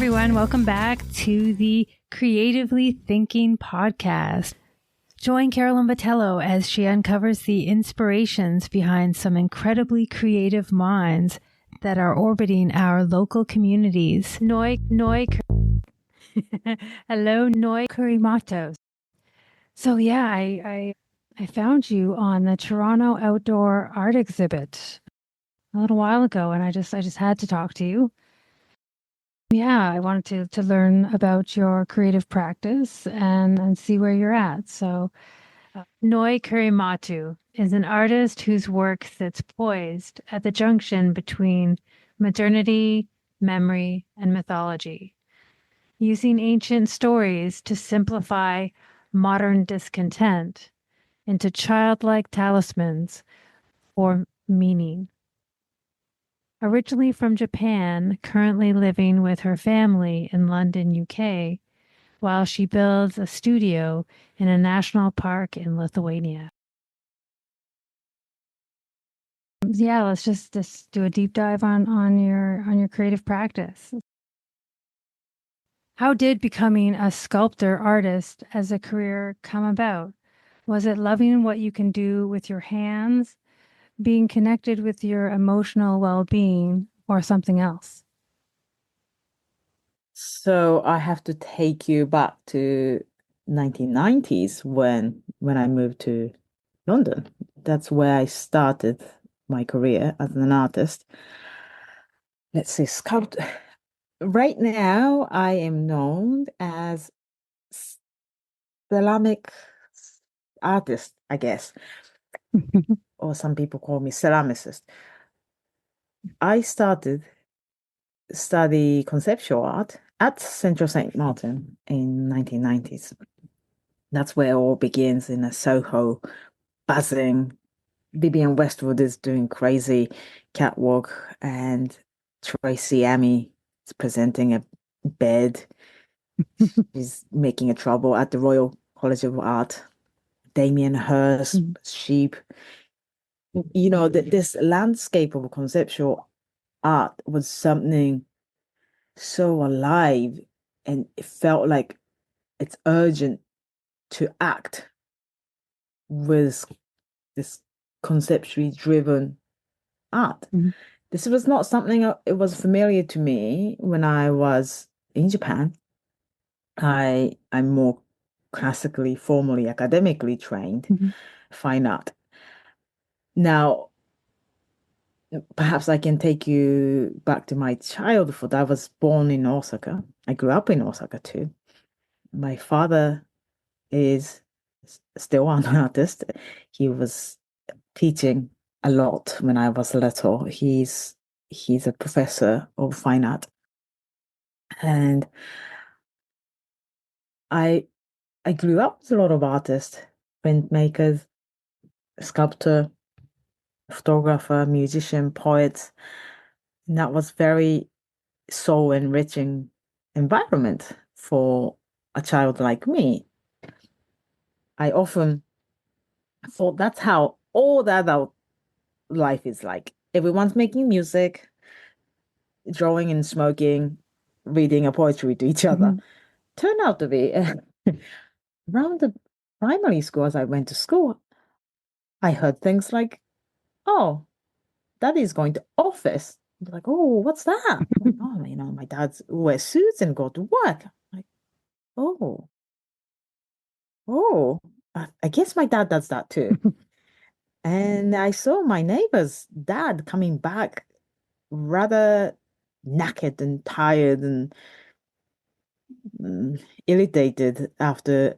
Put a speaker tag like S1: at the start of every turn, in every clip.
S1: everyone. Welcome back to the Creatively Thinking podcast. Join Carolyn Botello as she uncovers the inspirations behind some incredibly creative minds that are orbiting our local communities. Hello, Noe Kuremoto. So yeah, I found you on the Toronto Outdoor Art Exhibit a little while ago, and I just had to talk to you. Yeah, I wanted to learn about your creative practice and see where you're at. So, Noe Kuremoto is an artist whose work sits poised at the junction between modernity, memory, and mythology, using ancient stories to simplify modern discontent into childlike talismans for meaning. Originally from Japan, currently living with her family in London, UK, while she builds a studio in a national park in Lithuania. Yeah, let's just do a deep dive on your creative practice. How did becoming a sculptor artist as a career come about? Was it loving what you can do with your hands, being connected with your emotional well-being, or something else?
S2: So I have to take you back to 1990s when I moved to London. That's where I started my career as an artist. Let's see, sculpt. Right now, I am known as ceramic artist, I guess, or some people call me ceramicist. I started study conceptual art at Central St. Martin in 1990s. That's where it all begins in a Soho, buzzing. Vivienne Westwood is doing crazy catwalk, and Tracy Amy is presenting a bed. She's making a trouble at the Royal College of Art. Damien Hirst, sheep. This landscape of conceptual art was something so alive, and it felt like it's urgent to act with this conceptually driven art. This was not something it was familiar to me when I was in Japan. I'm more classically, formally, academically trained, fine art. Now, perhaps I can take you back to my childhood. I was born in Osaka. I grew up in Osaka too. My father is still an artist. He was teaching a lot when I was little. He's a professor of fine art. And I grew up with a lot of artists, printmakers, sculptor, photographer, musician, poets. And that was very soul enriching environment for a child like me. I often thought that's how all the adult life is like. Everyone's making music, drawing and smoking, reading a poetry to each other. Turned out to be around the primary school as I went to school, I heard things like, oh, daddy's going to office. I'm like, oh, what's that? Like, oh, my dad's wears suits and go to work. I'm like, oh, oh, I guess my dad does that too. And I saw my neighbor's dad coming back rather knackered and tired and irritated after,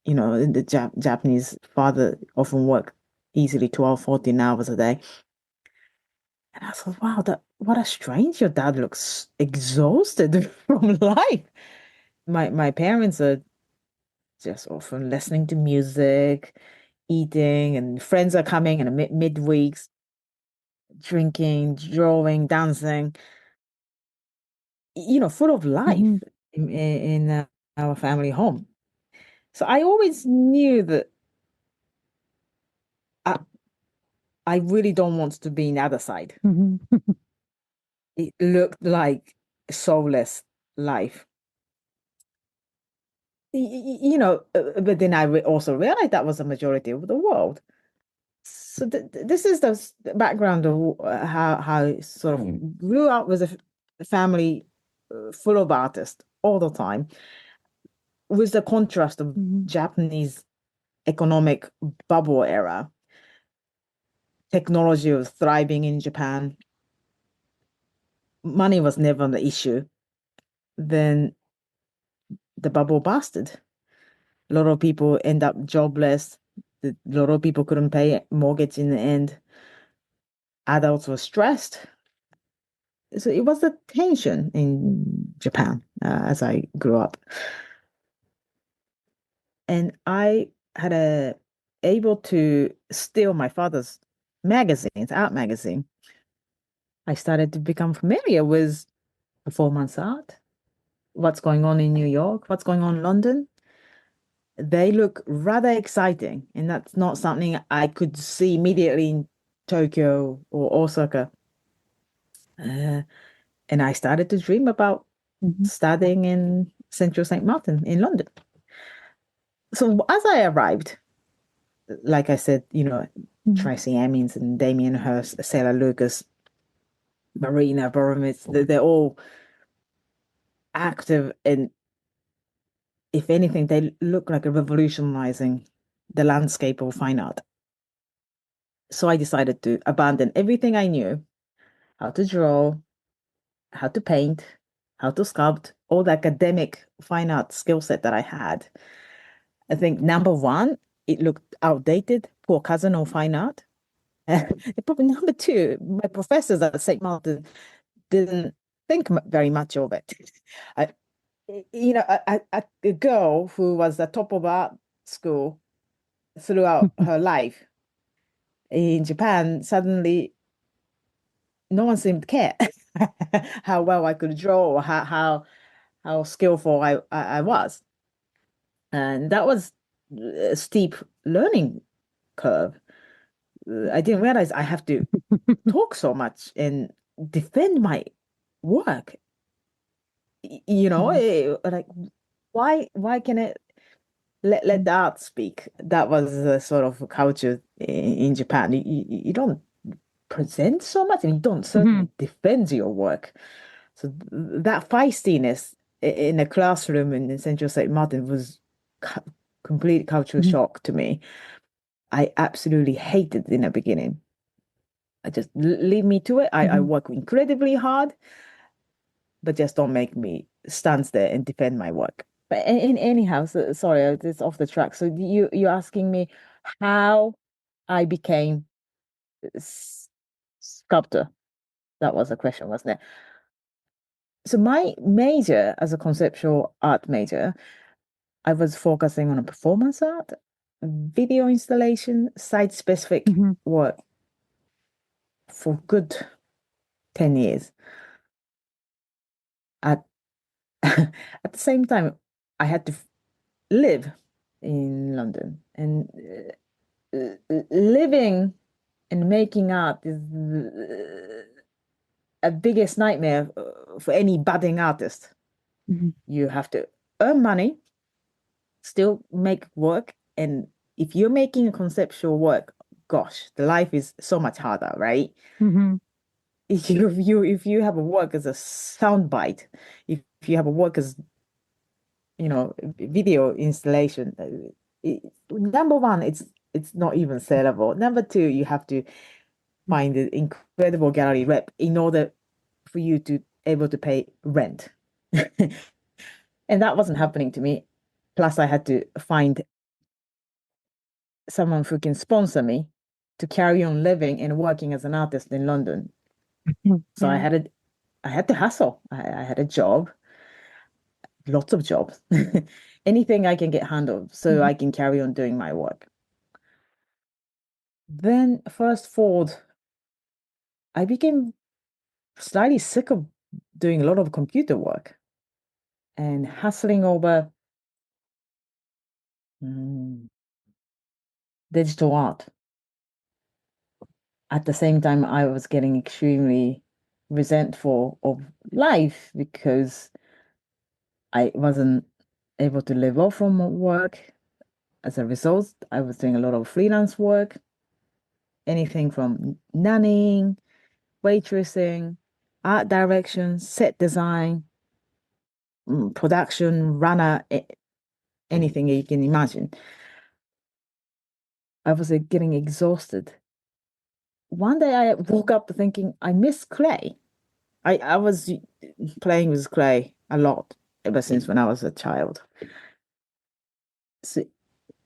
S2: the Japanese father often work easily 12, 14 hours a day. And I thought, wow, what a strange, your dad looks exhausted from life. My parents are just often listening to music, eating, and friends are coming in midweeks, drinking, drawing, dancing, full of life in our family home. So I always knew that I, I really don't want to be in the other side. It looked like soulless, life. But then I re also realized that was the majority of the world. So this is the background of how I sort of grew up with a family full of artists all the time, with the contrast of
S1: Mhm.
S2: Japanese economic bubble era. Technology was thriving in Japan. Money was never the issue. Then the bubble busted. A lot of people end up jobless. A lot of people couldn't pay mortgage in the end. Adults were stressed. So it was a tension in Japan as I grew up. And I had able to steal my father's magazines, art magazine. I started to become familiar with performance art, what's going on in New York, what's going on in London. They look rather exciting, and that's not something I could see immediately in Tokyo or Osaka. Uh, and I started to dream about
S1: Mhm.
S2: studying in Central St. Martin in London. So as I arrived, like I said,
S1: Mhm.
S2: Tracy Emin's and Damien Hirst, Sarah Lucas, Marina Abramovich, they're all active, and if anything, they look like a revolutionizing the landscape of fine art. So I decided to abandon everything I knew, how to draw, how to paint, how to sculpt, all the academic fine art skill set that I had. I think number one, it looked outdated, poor cousin of fine art. Probably number two, my professors at St. Martin didn't think very much of it. I, a girl who was the top of art school throughout her life in Japan, suddenly no one seemed to care how well I could draw or how skillful I was. And that was a steep learning curve. I didn't realize I have to talk so much and defend my work.
S1: Mhm.
S2: Like why can it let the art speak? That was the sort of culture in Japan. You don't present so much, and you don't
S1: Mhm.
S2: certainly defend your work. So that feistiness in a classroom in Central St. Martin was complete cultural
S1: Mhm.
S2: shock to me. I absolutely hated it in the beginning. I just leave me to it. I
S1: Mhm.
S2: work incredibly hard, but just don't make me stand there and defend my work. But anyhow, sorry, it's off the track. So you're asking me how I became sculptor. That was a question, wasn't it? So my major as a conceptual art major, I was focusing on a performance art, video installation, site-specific
S1: Mhm.
S2: work for good 10 years. At at the same time, I had to live in London, and living and making art is a biggest nightmare for any budding artist.
S1: Mhm.
S2: You have to earn money, still make work, and if you're making a conceptual work, gosh, the life is so much harder, right?
S1: Mhm.
S2: If you have a work as a soundbite, if you have a work as video installation, number one, it's not even sellable. Number two, you have to find an incredible gallery rep in order for you to able to pay rent. And that wasn't happening to me. Plus, I had to find someone who can sponsor me to carry on living and working as an artist in London.
S1: Mhm.
S2: So
S1: Yeah.
S2: I had to hustle. I had a job, lots of jobs, anything I can get hand of so
S1: Mhm.
S2: I can carry on doing my work. Then fast forward, I became slightly sick of doing a lot of computer work and hustling over mm, digital art. At the same time, I was getting extremely resentful of life because I wasn't able to live off from work. As a result, I was doing a lot of freelance work, anything from nannying, waitressing, art direction, set design, production, runner, anything you can imagine. I was getting exhausted. One day I woke up thinking I miss clay. I was playing with clay a lot ever since when I was a child. So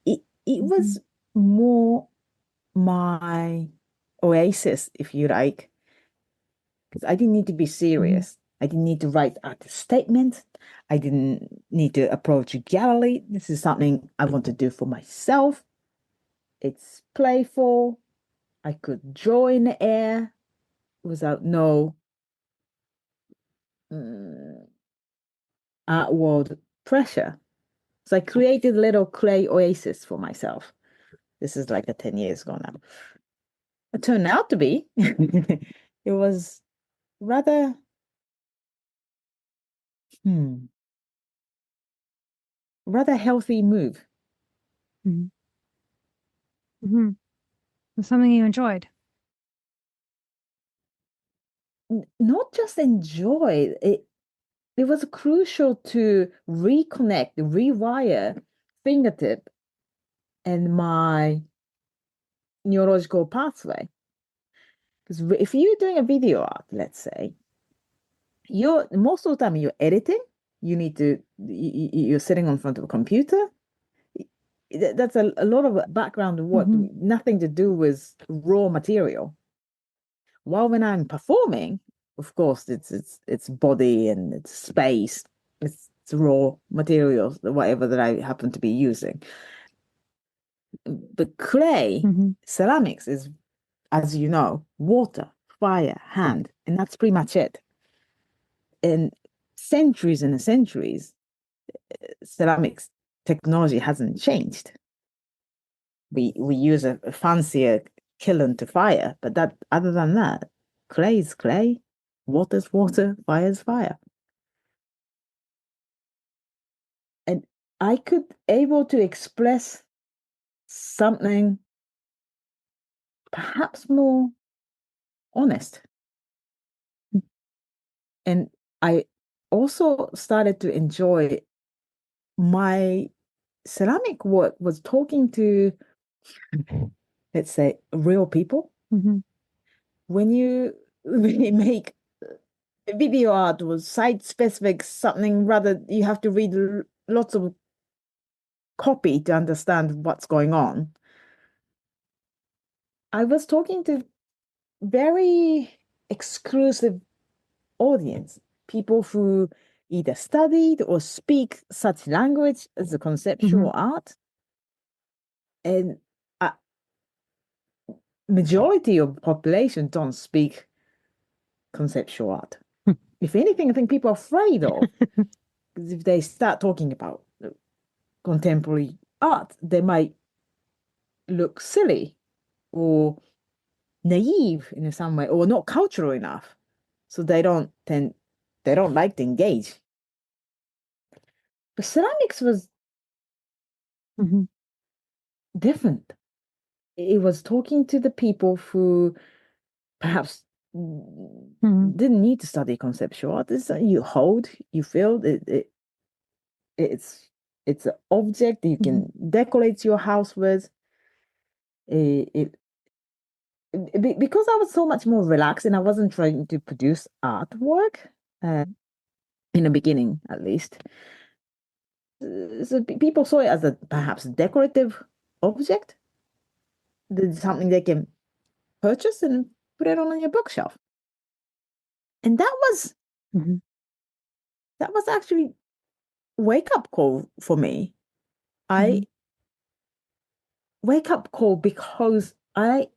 S2: it
S1: Hmm.
S2: was more my oasis, if you like, because I didn't need to be
S1: Hmm.
S2: serious. I didn't need to write out a statement. I didn't need to approach a gallery. This is something I want to do for myself. It's playful. I could draw in the air without no mm, outward pressure. So I created a little clay oasis for myself. This is like a 10 years ago now. It turned out to be. It was rather, hmm, rather healthy move.
S1: Hmm. Hmm. It's something you enjoyed.
S2: Not just enjoy it, it was crucial to reconnect, rewire fingertip and my neurological pathway. Because if you're doing a video art, let's say, you're most of the time you're editing, you need to you're sitting in front of a computer. That's a lot of background work,
S1: Hmm.
S2: nothing to do with raw material. While when I'm performing, of course, it's body and it's space, it's raw materials, whatever that I happen to be using. But clay,
S1: Hmm.
S2: ceramics is, as you know, water, fire, hand, and that's pretty much it. And centuries and centuries, ceramics technology hasn't changed. We use a fancier kiln to fire, but that other than that, clay is clay, water's water, fire's fire. And I could able to express something perhaps more honest. And I also started to enjoy my ceramic work was talking to, let's say, real people.
S1: Hmm.
S2: When you really make video art was site specific, something rather you have to read lots of copy to understand what's going on. I was talking to very exclusive audience, people who either studied or speak such language as a
S1: Hmm.
S2: conceptual art. And a majority of population don't speak conceptual art. If anything, I think people are afraid of, because if they start talking about contemporary art, they might look silly or naive in some way or not cultural enough. So they don't like to engage. But ceramics was
S1: Hmm.
S2: different. It was talking to the people who perhaps
S1: Hmm.
S2: didn't need to study conceptual art. It's you hold, you feel it's it's an object you
S1: Hmm.
S2: can decorate your house with. It because I was so much more relaxed and I wasn't trying to produce artwork uh, in the beginning, at least. So people saw it as a perhaps decorative object, something they can purchase and put it on your bookshelf. And
S1: Hmm.
S2: that was actually wake up call for me. I
S1: Hmm.
S2: wake up call because I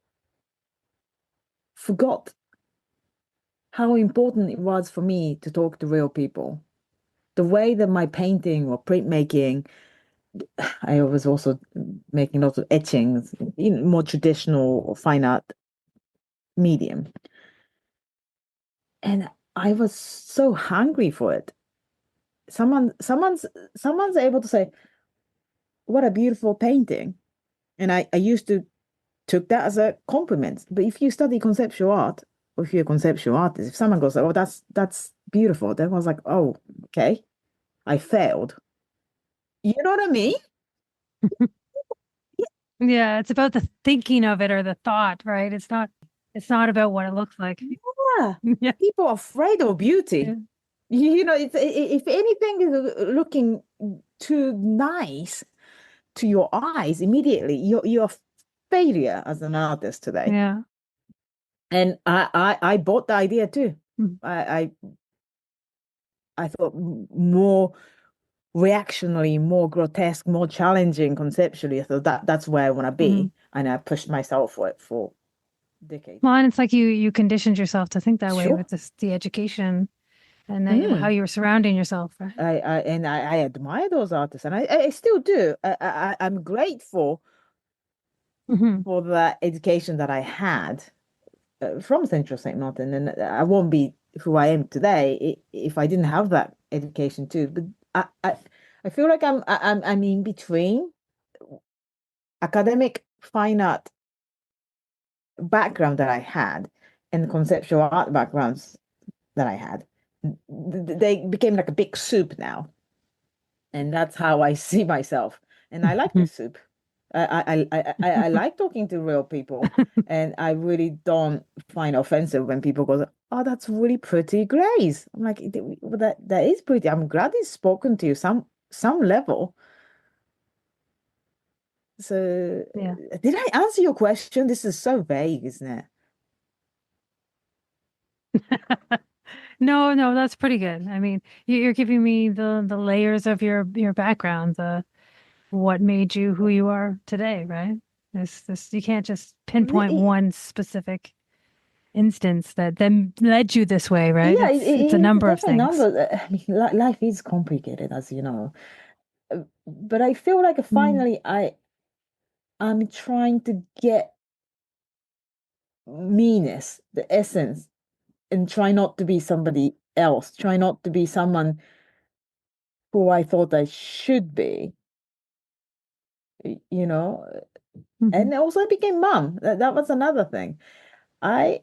S2: forgot how important it was for me to talk to real people. The way that my painting or printmaking, I was also making lots of etchings, more traditional or fine art medium. And I was so hungry for it. someone's able to say, "What a beautiful painting," and I used to took that as a compliment. But if you study conceptual art, or if you're a conceptual artist, if someone goes, "Oh, that's beautiful," then I was like, "Oh, okay, I failed." You know what I mean?
S1: Yeah, it's about the thinking of it or the thought, right? It's not about what it looks like.
S2: Yeah,
S1: Yeah.
S2: people are afraid of
S1: Yeah.
S2: beauty. You know, if anything is looking too nice to your eyes, immediately you're a failure as an artist today.
S1: Yeah.
S2: And I bought the idea too.
S1: Mhm.
S2: I I thought more reactionary, more grotesque, more challenging conceptually. I thought that's where I want to
S1: Mhm.
S2: be, and I pushed myself for it for decades.
S1: Well, and it's like you conditioned yourself to think that way
S2: Sure.
S1: with the education and how
S2: Mm.
S1: you were surrounding yourself, right?
S2: I admire those artists, and I still do. I'm grateful
S1: Hmm.
S2: for the education that I had from Central Saint Martin, and I won't be who I am today if I didn't have that education too. But I feel like I'm in between academic fine art background that I had and conceptual art backgrounds that I had. They became like a big soup now. And that's how I see myself. And I like this soup. I like talking to real people, and I really don't find offensive when people go, "Oh, that's really pretty, Grace." I'm like, "Well, that is pretty. I'm glad he's spoken to you some level." So,
S1: Yeah.
S2: did I answer your question? This is so vague, isn't it?
S1: No, no, that's pretty good. I mean, you're giving me the layers of your background, the what made you who you are today, right? This you can't just pinpoint one specific instance that then led you this way, right?
S2: Yeah,
S1: It's a number of
S2: there's a
S1: things.
S2: number. I mean, li life is complicated, as you know. But I feel like
S1: Mm,
S2: finally I'm trying to get meanness, the essence, and try not to be somebody else. Try not to be someone who I thought I should be, you know.
S1: mhm,
S2: And also I became mom. That was another thing. I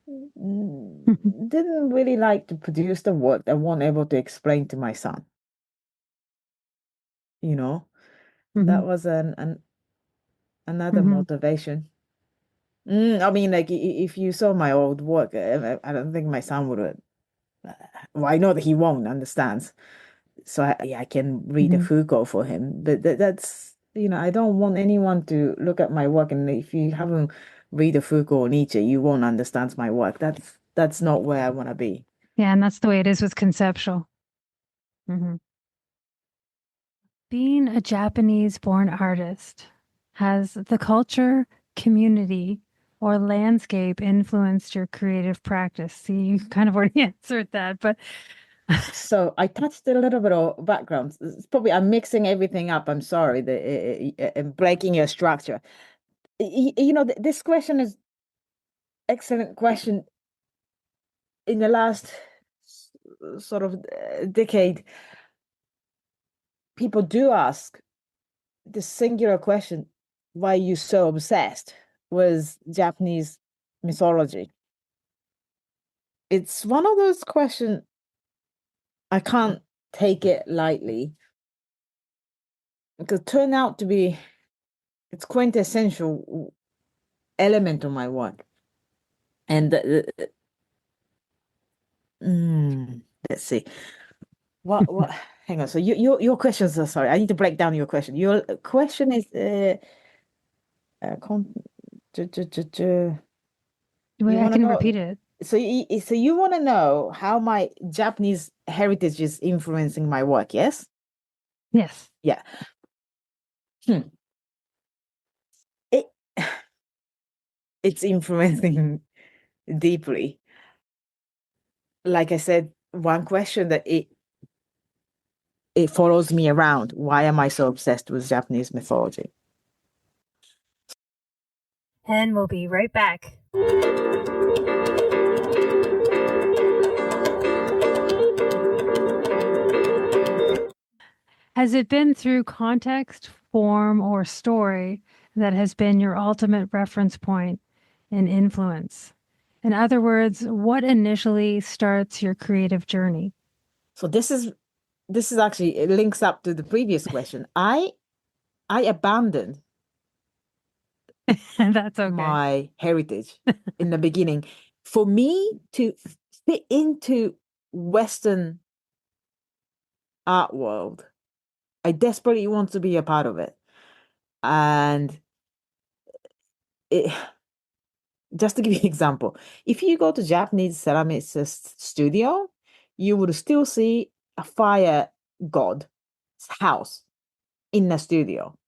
S1: mhm,
S2: didn't really like to produce the work I wasn't able to explain to my son, you know. That
S1: mhm,
S2: was an another
S1: mhm.
S2: motivation. I mean, like if you saw my old work, I don't think my son would have. Well, I know that he won't understand, so I can read a
S1: Mhm.
S2: Foucault for him. But that's I don't want anyone to look at my work, and if you haven't read a Foucault or Nietzsche, you won't understand my work. That's not where I want to be.
S1: Yeah, and that's the way it is with conceptual. Mhm. Being a Japanese born artist, has the culture, community, or landscape influenced your creative practice? See, you kind of already answered that, but
S2: So I touched a little bit of background. It's probably I'm mixing everything up. I'm sorry, breaking your structure. This question is excellent question. In the last sort of decade, people do ask the singular question, why are you so obsessed with Japanese mythology? It's one of those questions I can't take it lightly because it turned out to be it's quintessential element of my work. And let's see. What hang on. So your questions are sorry, I need to break down your question. Your question is con you
S1: wait, I
S2: want to
S1: can
S2: know
S1: repeat it.
S2: so you want to know how my Japanese heritage is influencing my work, yes?
S1: Yes.
S2: Yeah. Hmm. It it's influencing deeply. Like I said, one question that it follows me around. Why am I so obsessed with Japanese mythology?
S1: And we'll be right back. Has it been through context, form, or story that has been your ultimate reference point and influence? In other words, what initially starts your creative journey?
S2: So this is actually, it links up to the previous question. I abandoned
S1: That's okay.
S2: my heritage in the beginning. For me to fit into Western art world, I desperately want to be a part of it. And it, just to give you an example, if you go to Japanese ceramicist studio, you would still see a fire god house in the studio.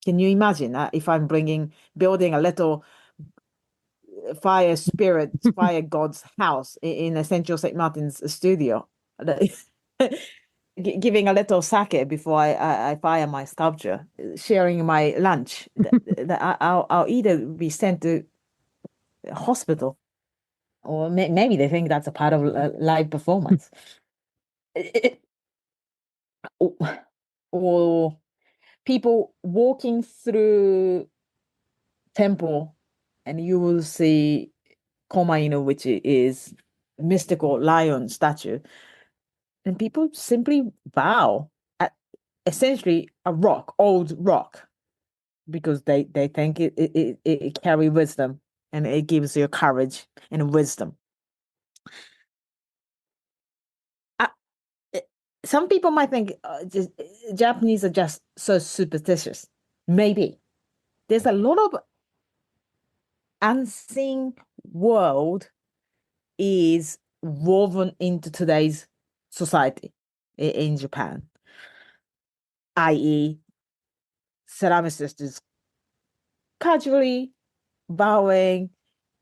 S2: Can you imagine that if I'm building a little fire spirit, fire god's house in a Central St. Martin's studio, giving a little sake before I fire my sculpture, sharing my lunch, I'll either be sent to hospital or maybe they think that's a part of live performance. Or people walking through temple and you will see Komainu, which is mystical lion statue, and people simply bow at essentially a rock, old rock, because they think it carry wisdom and it gives you courage and wisdom. I, some people might think Japanese are just so superstitious. Maybe there's a lot of unseen world is woven into today's society in Japan, i.e., ceramicist is casually bowing,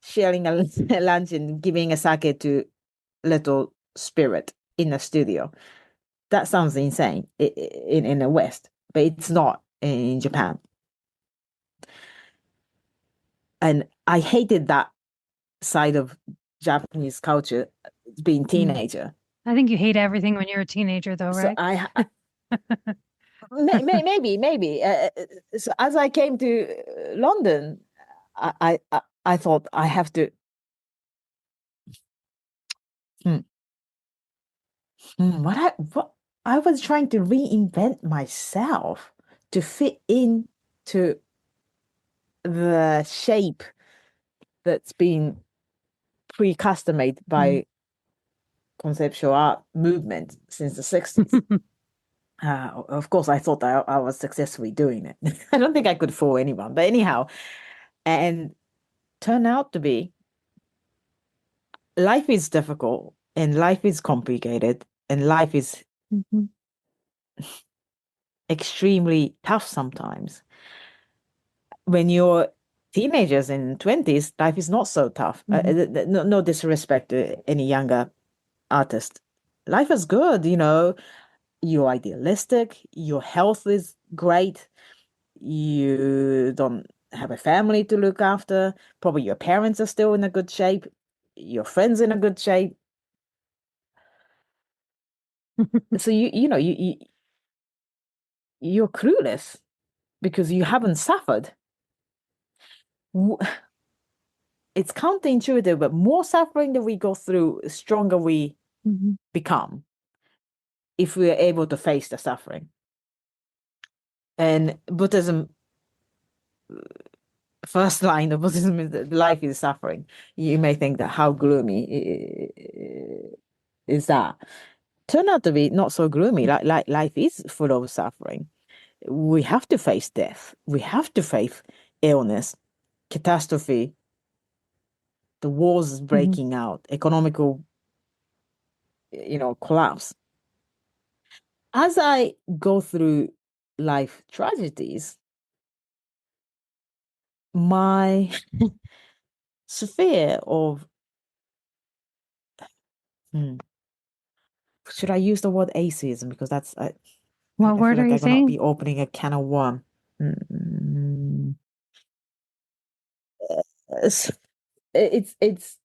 S2: sharing a lunch, and giving a sake to little spirit in a studio. That sounds insane in the West, but it's not in Japan. And I hated that side of Japanese culture being
S1: Mm.
S2: teenager.
S1: I think you hate everything when you're a teenager, though,
S2: So
S1: right?
S2: maybe. So as I came to London, I thought I have to. Hmm, what I was trying to reinvent myself to fit into the shape that's been pre-custom-made
S1: Mm.
S2: by conceptual art movement since the 60s. Of course, I thought I was successfully doing it. I don't think I could fool anyone, but anyhow, and turned out to be life is difficult and life is complicated and life is
S1: Mhm.
S2: extremely tough sometimes. When you're teenagers and 20s, life is not so tough.
S1: Mhm.
S2: No disrespect to any younger artist. Life is good, you know, you're idealistic, your health is great, you don't have a family to look after, probably your parents are still in a good shape, your friends in a good shape. So you're clueless because you haven't suffered. It's counterintuitive, but more suffering that we go through, stronger we
S1: Mhm.
S2: become if we are able to face the suffering. And Buddhism, first line of Buddhism is that life is suffering. You may think that how gloomy is that? Turn out to be not so gloomy. Like life is full of suffering. We have to face death. We have to face illness, catastrophe, the wars
S1: Mhm.
S2: breaking out, economical, collapse. As I go through life tragedies, my sphere of, hmm, should I use the word atheism? Because
S1: What
S2: I feel
S1: word are
S2: like
S1: you
S2: I'm gonna
S1: saying?
S2: be opening a can of worm. Mm, it's it's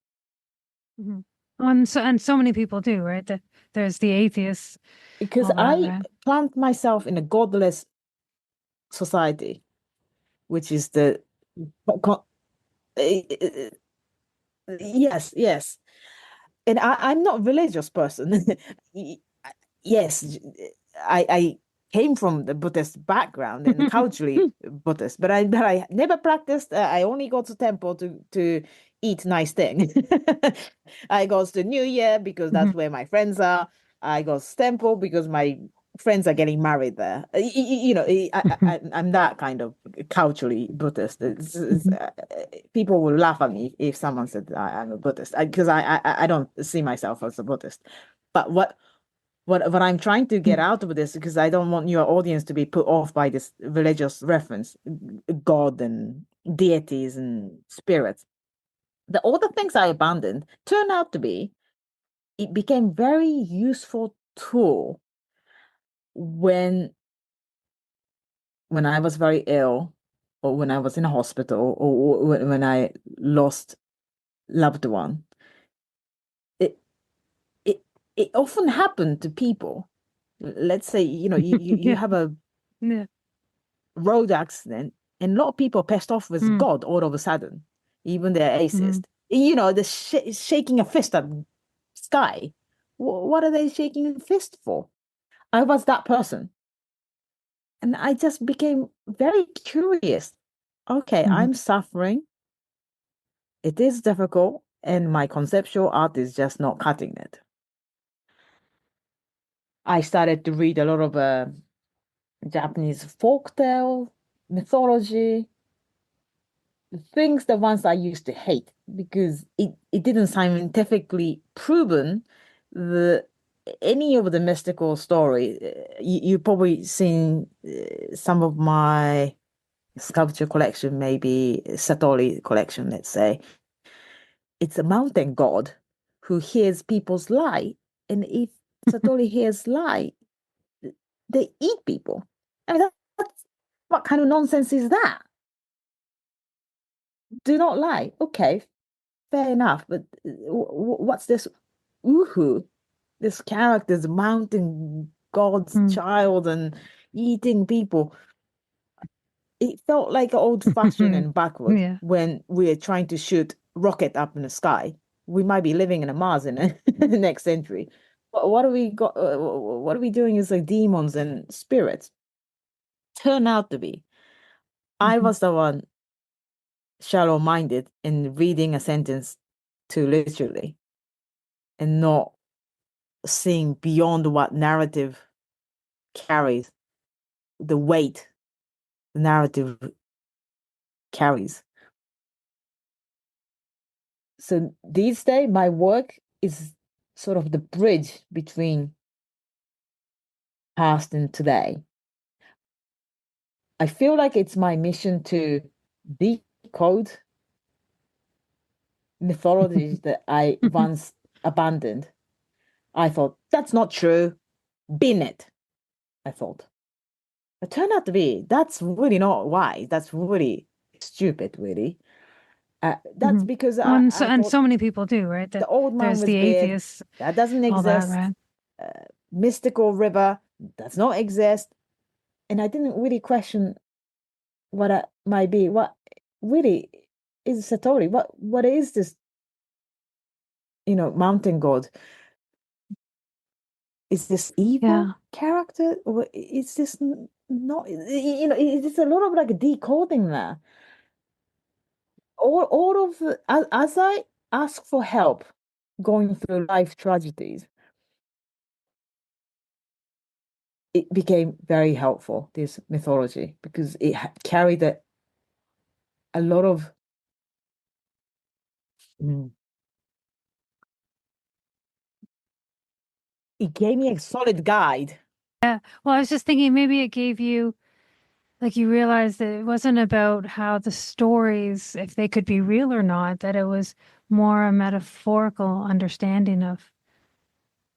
S1: Mhm. And so many people do, right? There's the atheists,
S2: Because
S1: all that,
S2: I
S1: right?
S2: plant myself in a godless society, which is the yes, yes. And I'm not a religious person. Yes, I came from the Buddhist background and culturally Buddhist, but I never practiced. I only go to temple to eat nice thing. I go to New Year because that's where my friends are. I go to temple because my friends are getting married there. You know, I'm that kind of culturally Buddhist. People will laugh at me if someone said I'm a Buddhist because I don't see myself as a Buddhist. But what I'm trying to get out of this, because I don't want your audience to be put off by this religious reference, God and deities and spirits. All the things I abandoned turned out to be, it became very useful tool when I was very ill, or when I was in a hospital, or when I lost loved one. It it it often happened to people. Let's say, you
S1: Yeah.
S2: have a
S1: Yeah.
S2: road accident, and a lot of people are pissed off with
S1: Mm.
S2: God all of a sudden, even they're
S1: Mm.
S2: atheist. The shaking a fist at sky. What are they shaking a fist for? I was that person. And I just became very curious. Okay,
S1: Mhm.
S2: I'm suffering. It is difficult, and my conceptual art is just not cutting it. I started to read a lot of Japanese folktale, mythology, things, the ones I used to hate because it didn't scientifically proven the any of the mystical story. You probably seen some of my sculpture collection, maybe Satori collection, let's say. It's a mountain god who hears people's lie, and if Satori hears lie, they eat people. I mean, that's what kind of nonsense is that? Do not lie. Okay, fair enough, but what's this Uhu? This character's mountain god's
S1: Mm.
S2: child and eating people. It felt like old-fashioned and backward
S1: Yeah.
S2: when we're trying to shoot rocket up in the sky. We might be living in a Mars in the next century. What are we got? What are we doing as like demons and spirits? Turn out to be. I
S1: Mhm.
S2: was the one shallow-minded in reading a sentence too literally and not seeing beyond what narrative carries, the weight the narrative carries. So these days, my work is sort of the bridge between past and today. I feel like it's my mission to decode mythologies that I once abandoned. I thought, that's not true. Bin it, I thought. It turned out to be, that's really not wise. That's really stupid, really. That's
S1: Mhm.
S2: because
S1: And
S2: I thought
S1: so many people do, right?
S2: the old man
S1: There's
S2: was
S1: the
S2: big.
S1: atheists,
S2: That doesn't
S1: all that,
S2: exist.
S1: right?
S2: Mystical river does not exist. And I didn't really question what it might be. What really is Satori? What is this, mountain god? Is this evil
S1: Yeah.
S2: character? Or is this not, it's a lot of like decoding there. All of as I ask for help going through life tragedies, it became very helpful, this mythology, because it carried a lot of mm, it gave me a solid guide.
S1: Yeah. Well, I was just thinking maybe it gave you, like, you realized that it wasn't about how the stories, if they could be real or not, that it was more a metaphorical understanding of.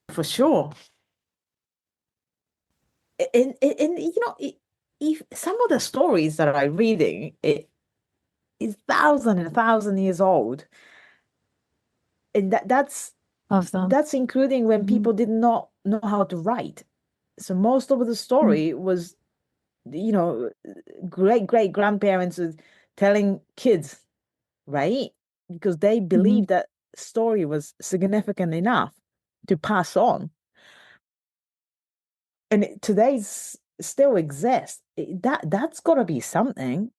S2: For sure. And if some of the stories that I'm reading, it is thousand and thousand years old, and that's
S1: of them.
S2: That's including when
S1: Hmm.
S2: people did not know how to write. So most of the story was, you know, great grandparents is telling kids, right? Because they
S1: Hmm.
S2: believed that story was significant enough to pass on. And today's still exists. That's got to be something.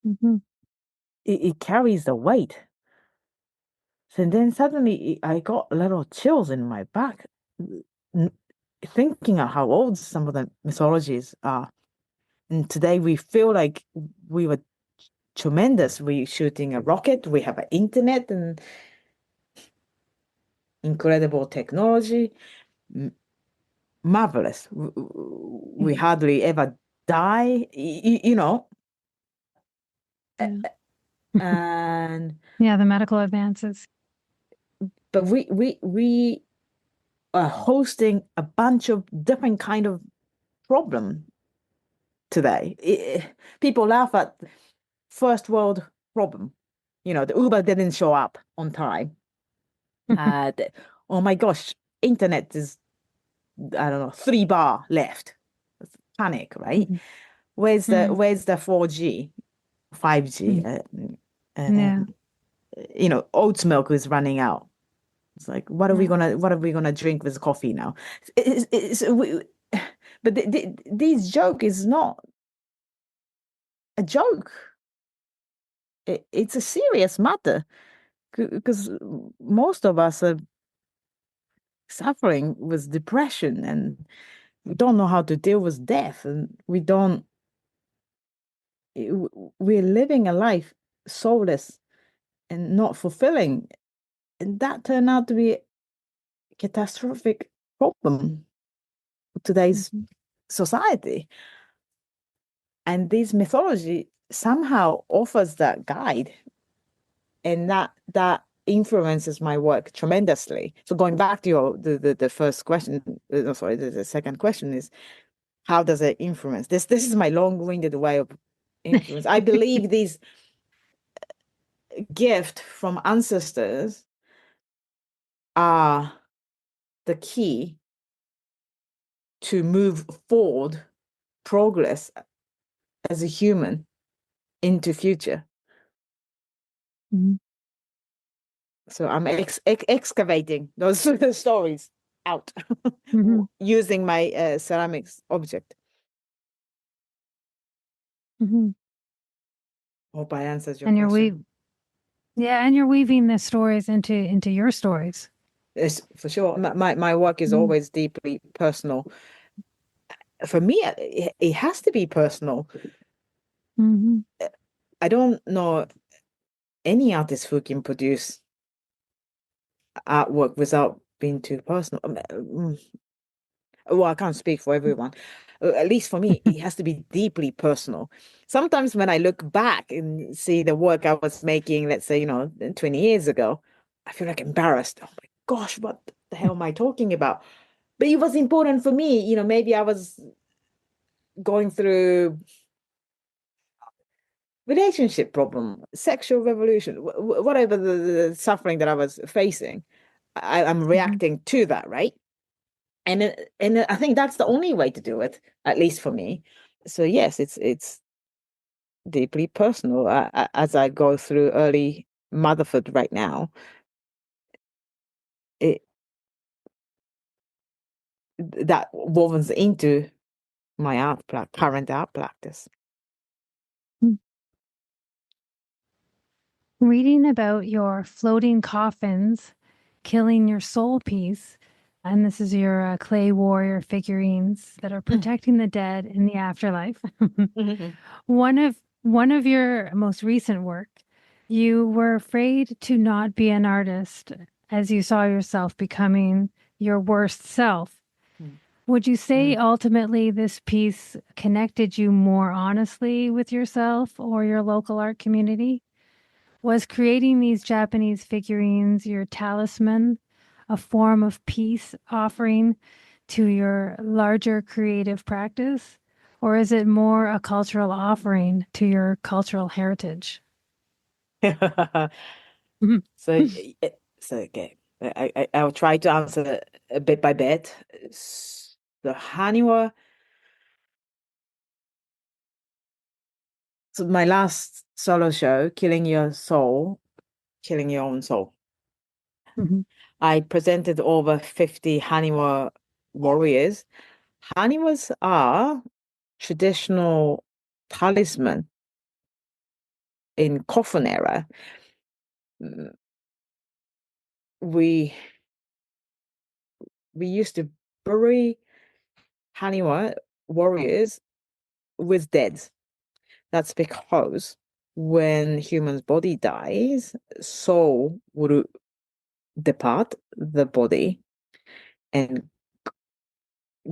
S1: Hmm.
S2: It carries the weight. So then suddenly I got a little chills in my back, n- thinking of how old some of the mythologies are. And today we feel like we were tremendous. We shooting a rocket, we have an internet and incredible technology. M- Marvelous. We hardly ever die, you know.
S1: Yeah.
S2: And
S1: Yeah, the medical advances.
S2: but we are hosting a bunch of different kind of problem today. People laugh at first world problem. You know, the Uber didn't show up on time. Oh my gosh, internet is, I don't know, 3 bar left. Panic, right?
S1: Mhm. Mhm.
S2: Where's the 4G, 5G?
S1: Mhm.
S2: Uh,
S1: Yeah.
S2: oats milk is running out. It's like,
S1: Yeah.
S2: what are we gonna drink with coffee now? But this joke is not a joke. It's a serious matter because most of us are suffering with depression and we don't know how to deal with death and we're living a life soulless and not fulfilling, and that turned out to be a catastrophic problem for today's
S1: Mhm.
S2: society. And this mythology somehow offers that guide, and that influences my work tremendously. So going back to the first question, no, sorry, the second question is, how does it influence? This is my long-winded way of influence. I believe these gift from ancestors are the key to move forward, progress as a human into future.
S1: Mhm.
S2: So I'm excavating those stories out
S1: Mhm.
S2: using my ceramics object.
S1: Mhm.
S2: Hope I answered your
S1: And you're
S2: question.
S1: yeah, and you're weaving the stories into your stories.
S2: Yes, for sure. My work is
S1: Mhm.
S2: always deeply personal. For me, it has to be personal.
S1: Mhm.
S2: I don't know any artist who can produce artwork without being too personal. Well, I can't speak for everyone. At least for me, it has to be deeply personal. Sometimes when I look back and see the work I was making, let's say, 20 years ago, I feel like embarrassed. Oh my gosh, what the hell am I talking about? But it was important for me. Maybe I was going through relationship problem, sexual revolution, whatever the suffering that I was facing. I'm
S1: Mhm.
S2: reacting to that, right? And I think that's the only way to do it, at least for me. So yes, it's deeply personal. As I go through early motherhood right now, it that wovens into my current art practice.
S1: Mhm. Reading about your floating coffins killing your soul piece, and this is your clay warrior figurines that are protecting the dead in the afterlife.
S2: Mhm.
S1: One of your most recent work, you were afraid to not be an artist as you saw yourself becoming your worst self. Would you say
S2: Mhm.
S1: ultimately this piece connected you more honestly with yourself or your local art community? Was creating these Japanese figurines your talisman, a form of peace offering to your larger creative practice? Or is it more a cultural offering to your cultural heritage? Mhm.
S2: So So okay, I'll try to answer a bit by bit. The Haniwa, so my last solo show, Killing Your Own Soul.
S1: Hmm.
S2: I presented over 50 Haniwa warriors. Haniwas are traditional talisman in coffin era. Mm, We we used to bury Haniwa warriors with dead. That's because when human's body dies, soul would depart the body and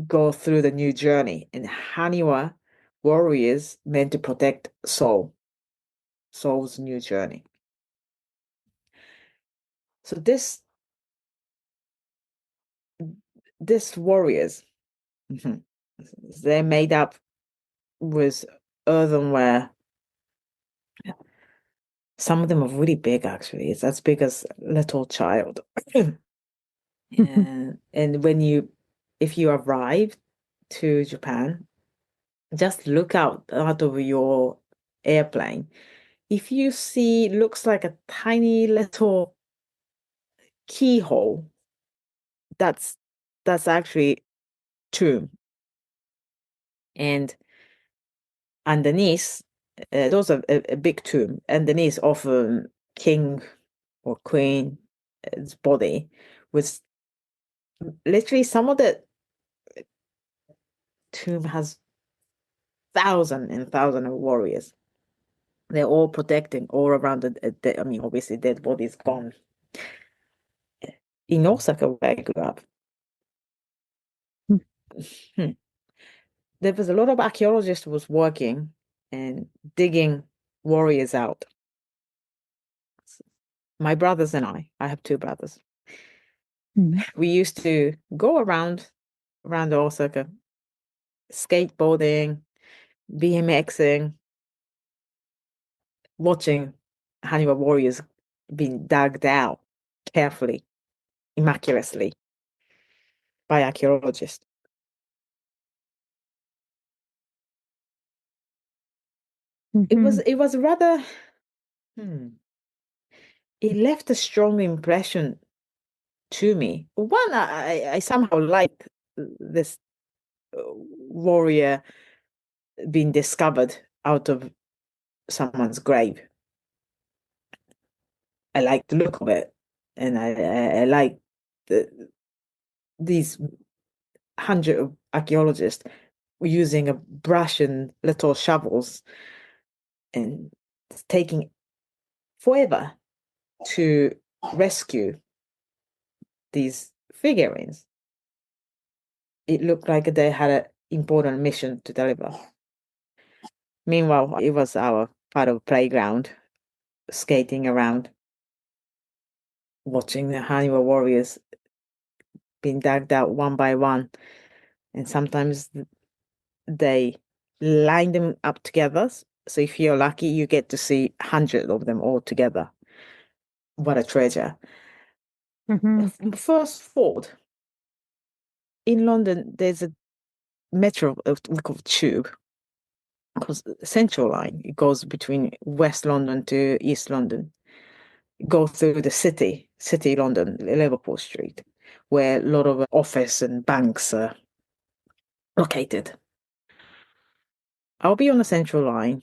S2: go through the new journey. And Haniwa warriors meant to protect soul's new journey. So this warriors, mhm, they're made up with earthenware. Some of them are really big, actually. It's as big as a little child. And if you arrive to Japan, just look out of your airplane. If you see, looks like a tiny little keyhole, that's actually tomb. And underneath, those are a big tomb. Underneath of king or queen's body with literally some of the tomb has thousand and thousand of warriors. They're all protecting all around I mean, obviously, dead bodies gone. In Osaka, where I grew up, hmm, there was a lot of archaeologists was working and digging warriors out. My brothers and I have two brothers. We used to go around Osaka, skateboarding, BMXing, watching Haniwa warriors being dug out carefully, immaculately by archaeologists.
S1: Hmm.
S2: It was rather hmm, it left a strong impression to me. One, I somehow liked this warrior being discovered out of someone's grave. I like the look of it, and I like these hundred of archaeologists using a brush and little shovels and taking forever to rescue these figurines. It looked like they had an important mission to deliver. Meanwhile, it was our part of playground, skating around, watching the Haniwa warriors being dug out one by one. And sometimes they line them up together. So if you're lucky, you get to see 100 of them all together. What a treasure.
S1: Hmm.
S2: First thought, in London, there's a metro, we call it tube, because Central Line. It goes between West London to East London. Go through the city London, Liverpool Street, where a lot of office and banks are located. I'll be on the Central Line.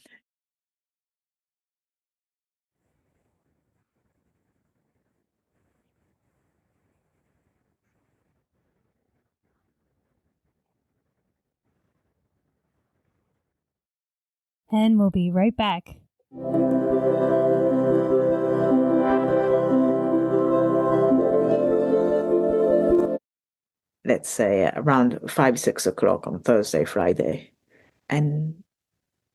S1: And we'll be right back.
S2: Let's say around 5, 6 o'clock on Thursday, Friday, and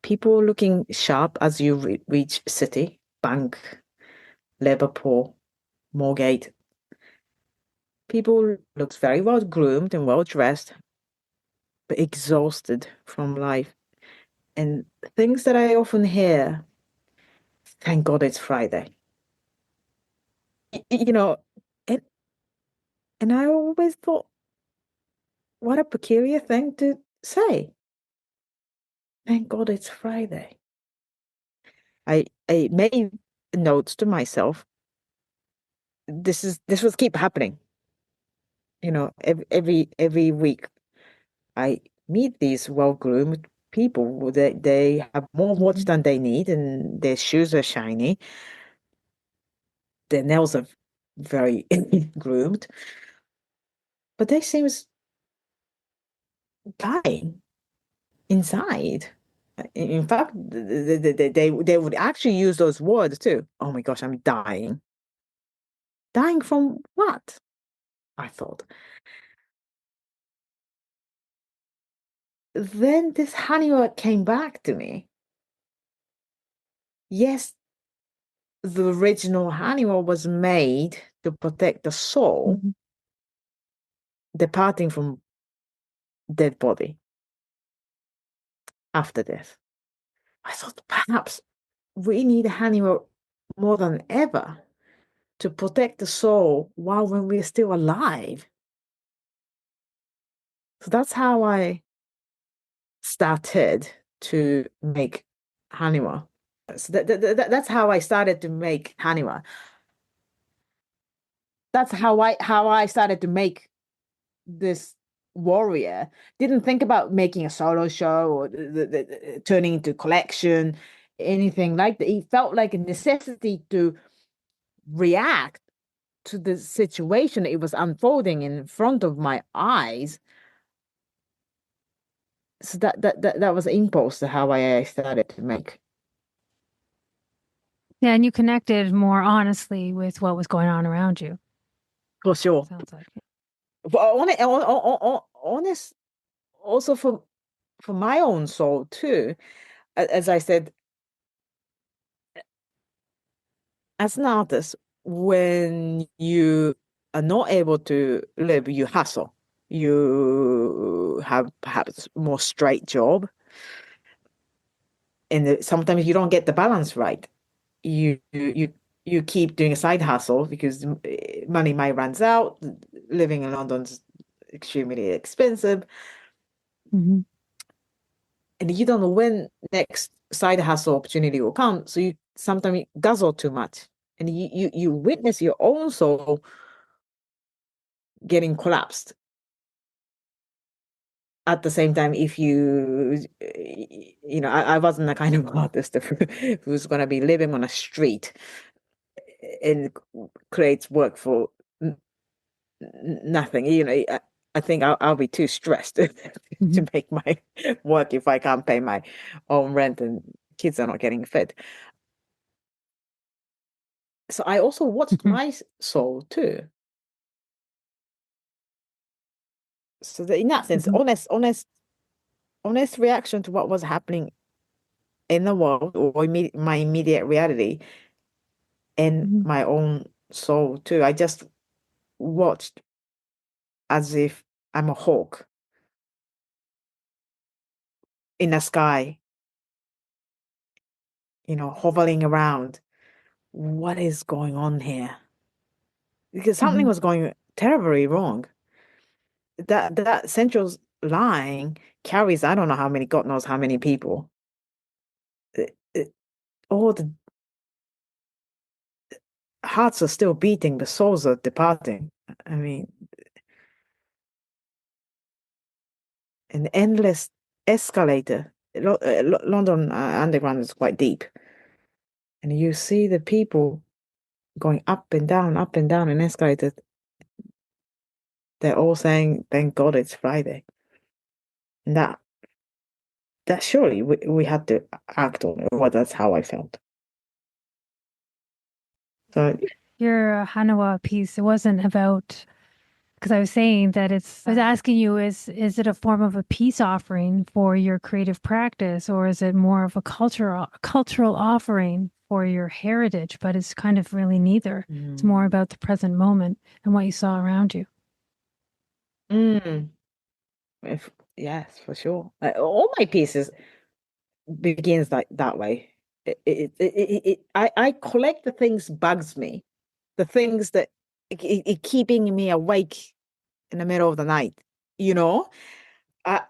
S2: people looking sharp as you reach city, bank, Liverpool, Moorgate. People looked very well groomed and well dressed, but exhausted from life. And things that I often hear, thank God it's Friday. You know, And I always thought, what a peculiar thing to say. Thank God it's Friday. I made notes to myself. This will keep happening. Every week I meet these well-groomed people. They have more watch
S1: Mhm.
S2: than they need, and their shoes are shiny. Their nails are very groomed, but they seems dying inside. In fact, they would actually use those words too. Oh my gosh, I'm dying. Dying from what? I thought. Then this honeymoon came back to me. Yes, the original honeymoon was made to protect the soul
S1: Mhm.
S2: departing from dead body after death. I thought perhaps we need a honeymoon more than ever to protect the soul while when we're still alive. So that's how I started to make haniwa. So that's how I started to make haniwa. That's how I started to make this warrior. Didn't think about making a solo show or turning into collection, anything like that. It felt like a necessity to react to the situation that it was unfolding in front of my eyes. So that was an impulse to how I started to make.
S1: Yeah, and you connected more honestly with what was going on around you.
S2: For sure.
S1: Sounds like it.
S2: But honest also for my own soul too. As I said, as an artist, when you are not able to live, you hustle. You have perhaps more straight job, and sometimes you don't get the balance right. You keep doing a side hustle because money might runs out. Living in London's extremely expensive,
S1: Mhm.
S2: and you don't know when next side hustle opportunity will come. So you sometimes you guzzle too much, and you witness your own soul getting collapsed. At the same time, if I wasn't the kind of artist who's going to be living on a street and creates work for nothing. I think I'll be too stressed to
S1: Mhm.
S2: make my work if I can't pay my own rent and kids are not getting fed. So I also watched
S1: Mhm.
S2: my soul too. So that in that sense,
S1: Mhm.
S2: honest reaction to what was happening in the world or my immediate reality and
S1: Mhm.
S2: my own soul too. I just watched as if I'm a hawk in the sky, hovering around. What is going on here? Because something
S1: Mhm.
S2: was going terribly wrong. That central line carries I don't know how many, God knows how many people. All the hearts are still beating, the souls are departing. I mean, an endless escalator. London Underground is quite deep, and you see the people going up and down an escalator. They're all saying, "Thank God it's Friday." And that surely we had to act on it. Well, that's how I felt. So,
S1: Your Hanawa piece, it wasn't about, because I was saying that I was asking you, is it a form of a peace offering for your creative practice, or is it more of a cultural offering for your heritage? But it's kind of really neither. It's more
S2: mm,
S1: about the present moment and what you saw around you.
S2: mm, if, yes, for sure. All my pieces begins like that way. I collect the things bugs me, the things that it keeping me awake in the middle of the night, you know? I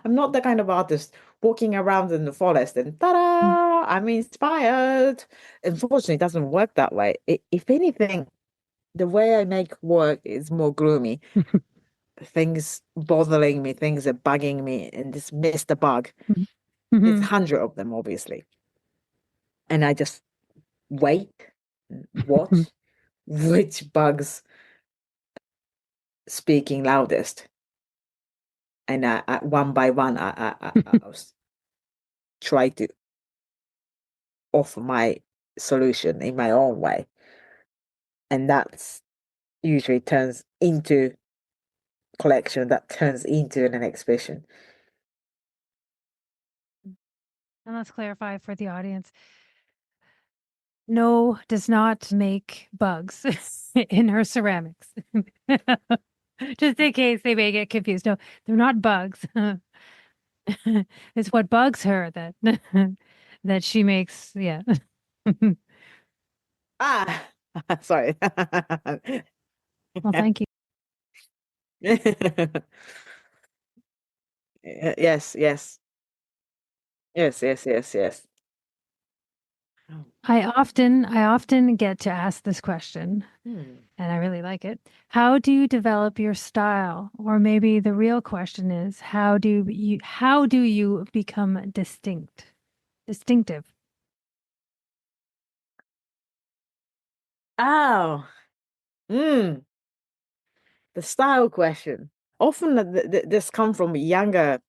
S2: I'm not the kind of artist walking around in the forest and ta-da, I'm inspired. Unfortunately, it doesn't work that way. If anything, the way I make work is more gloomy. Things bothering me, things are bugging me, and just miss the bug. There's
S1: Mhm.
S2: 100 of them, obviously. And I just wait, and watch which bugs speaking loudest. And one by one, I'll try to offer my solution in my own way. And that's usually turns into collection that turns into an exhibition.
S1: And let's clarify for the audience. No does not make bugs in her ceramics. Just in case they may get confused. No, they're not bugs. It's what bugs her that that she makes. Yeah.
S2: Ah, sorry.
S1: Well, thank you.
S2: Yes, yes, yes, yes, yes, yes. Oh.
S1: I often get to ask this question,
S2: Hmm.
S1: and I really like it. How do you develop your style? Or maybe the real question is, how do you become distinctive?
S2: Oh, mm, the style question. Often this come from younger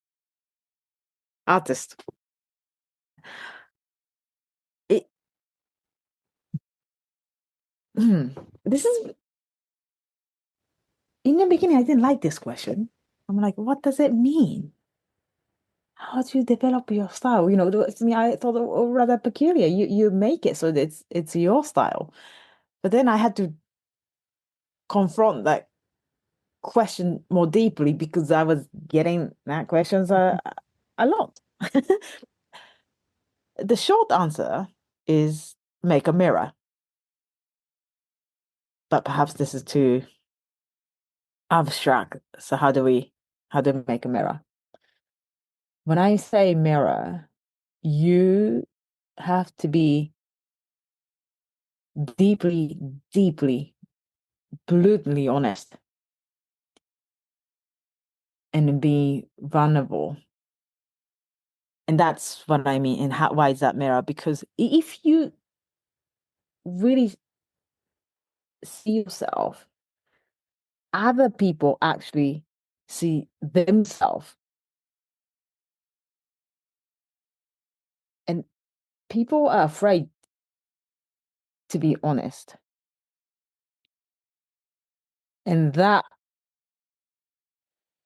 S2: artists. It, this is in the beginning, I didn't like this question. I'm like, what does it mean? How do you develop your style? To me, I thought rather peculiar. You make it so that it's your style. But then I had to confront that question more deeply because I was getting that questions a lot. The short answer is make a mirror, but perhaps this is too abstract. So how do we make a mirror? When I say mirror, you have to be deeply, deeply, brutally honest and be vulnerable. And that's what I mean. And why is that mirror? Because if you really see yourself, other people actually see themselves. And people are afraid to be honest. And that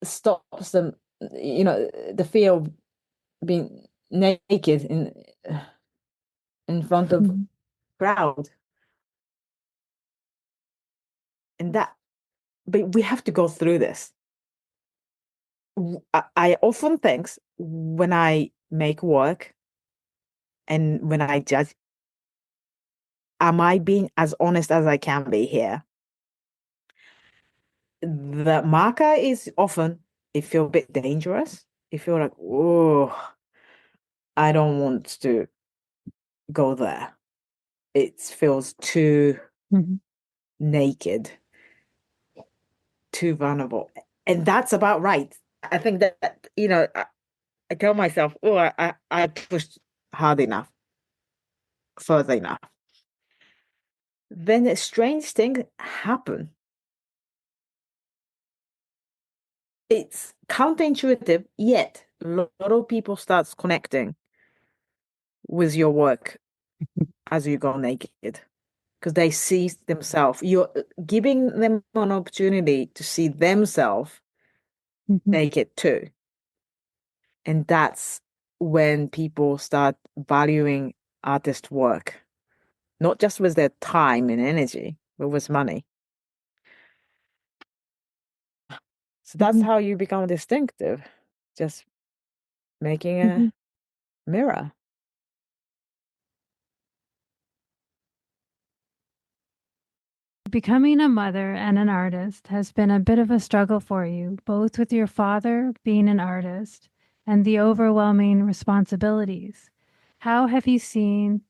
S2: stops them, the fear of being naked in front of
S1: Mhm.
S2: crowd. And that, but we have to go through this. I often think when I make work and when I judge, am I being as honest as I can be here? The marker is often, it feel a bit dangerous. You feel like, oh, I don't want to go there. It feels too
S1: Mhm.
S2: naked, too vulnerable. And that's about right. I think that, I tell myself, oh, I pushed hard enough, further enough. Then a strange thing happen. It's counterintuitive, yet a lot of people starts connecting with your work as you go naked because they see themselves. You're giving them an opportunity to see themselves
S1: Mhm.
S2: naked too. And that's when people start valuing artist work, not just with their time and energy, but with money. So that's
S1: Mhm.
S2: how you become distinctive, just making
S1: Mhm.
S2: a mirror.
S1: Becoming a mother and an artist has been a bit of a struggle for you, both with your father being an artist and the overwhelming responsibilities. How have you seen